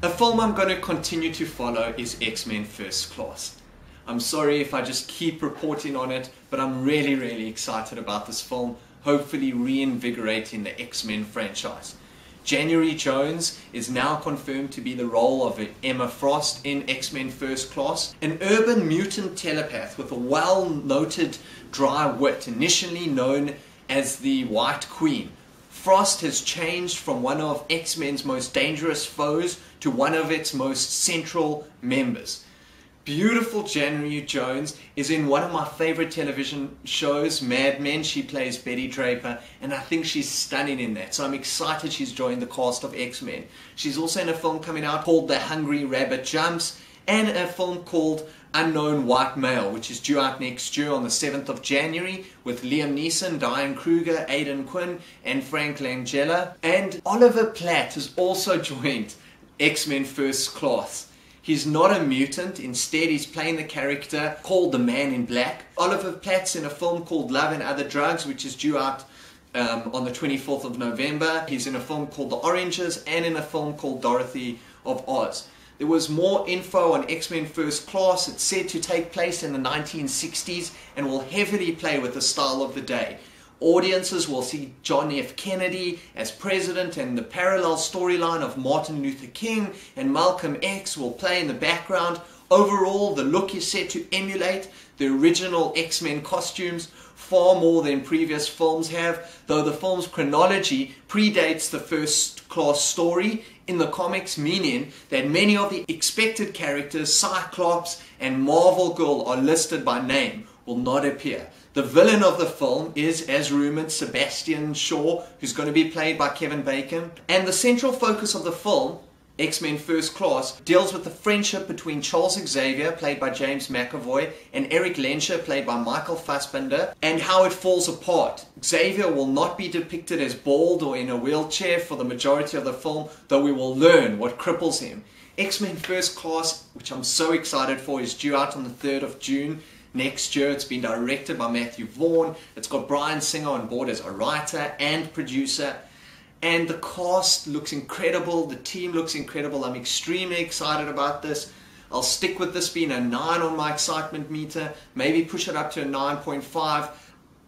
A film I'm going to continue to follow is X-Men First Class. I'm sorry if I just keep reporting on it, but I'm really excited about this film, hopefully reinvigorating the X-Men franchise. January Jones is now confirmed to be the role of Emma Frost in X-Men First Class, an urban mutant telepath with a well-noted dry wit, initially known as the White Queen. Frost has changed from one of X-Men's most dangerous foes to one of its most central members. Beautiful January Jones is in one of my favorite television shows, Mad Men. She plays Betty Draper, and I think she's stunning in that. So I'm excited she's joined the cast of X-Men. She's also in a film coming out called The Hungry Rabbit Jumps, and a film called Unknown White Male, which is due out next year on the 7th of January with Liam Neeson, Diane Kruger, Aidan Quinn, and Frank Langella. And Oliver Platt has also joined X-Men First Class. He's not a mutant, instead he's playing the character called the Man in Black. Oliver Platt's in a film called Love and Other Drugs, which is due out on the 24th of November. He's in a film called The Oranges and in a film called Dorothy of Oz. There was more info on X-Men First Class. It's said to take place in the 1960s and will heavily play with the style of the day. Audiences will see John F. Kennedy as president, and the parallel storyline of Martin Luther King and Malcolm X will play in the background. Overall, the look is set to emulate the original X-Men costumes far more than previous films have, though the film's chronology predates the First Class story in the comics, meaning that many of the expected characters, Cyclops and Marvel Girl, are listed by name, will not appear. The villain of the film is, as rumored, Sebastian Shaw, who's going to be played by Kevin Bacon. And the central focus of the film, X-Men First Class, deals with the friendship between Charles Xavier, played by James McAvoy, and Erik Lehnsherr, played by Michael Fassbender, and how it falls apart. Xavier will not be depicted as bald or in a wheelchair for the majority of the film, though we will learn what cripples him. X-Men First Class, which I'm so excited for, is due out on the 3rd of June. Next year. It's been directed by Matthew Vaughn. It's got Bryan Singer on board as a writer and producer. And the cast looks incredible. The team looks incredible. I'm extremely excited about this. I'll stick with this being a 9 on my excitement meter. Maybe push it up to a 9.5.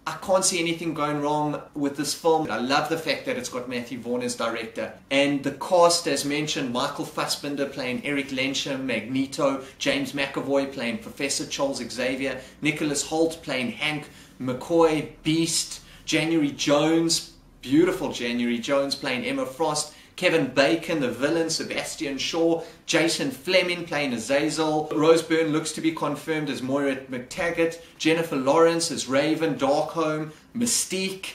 I can't see anything going wrong with this film. I love the fact that it's got Matthew Vaughn as director. And the cast, as mentioned, Michael Fassbender playing Erik Lehnsherr, Magneto, James McAvoy playing Professor Charles Xavier, Nicholas Hoult playing Hank, McCoy, Beast, January Jones, beautiful January Jones playing Emma Frost, Kevin Bacon, the villain, Sebastian Shaw, Jason Flemyng playing Azazel, Rose Byrne looks to be confirmed as Moira MacTaggert, Jennifer Lawrence as Raven, Darkholme, Mystique,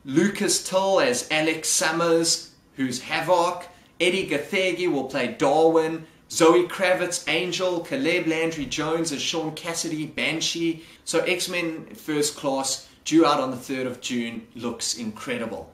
Lucas Till as Alex Summers, who's Havok, Eddie Gathegi will play Darwin, Zoë Kravitz, Angel, Caleb Landry Jones as Sean Cassidy, Banshee. So X-Men First Class, due out on the 3rd of June, looks incredible.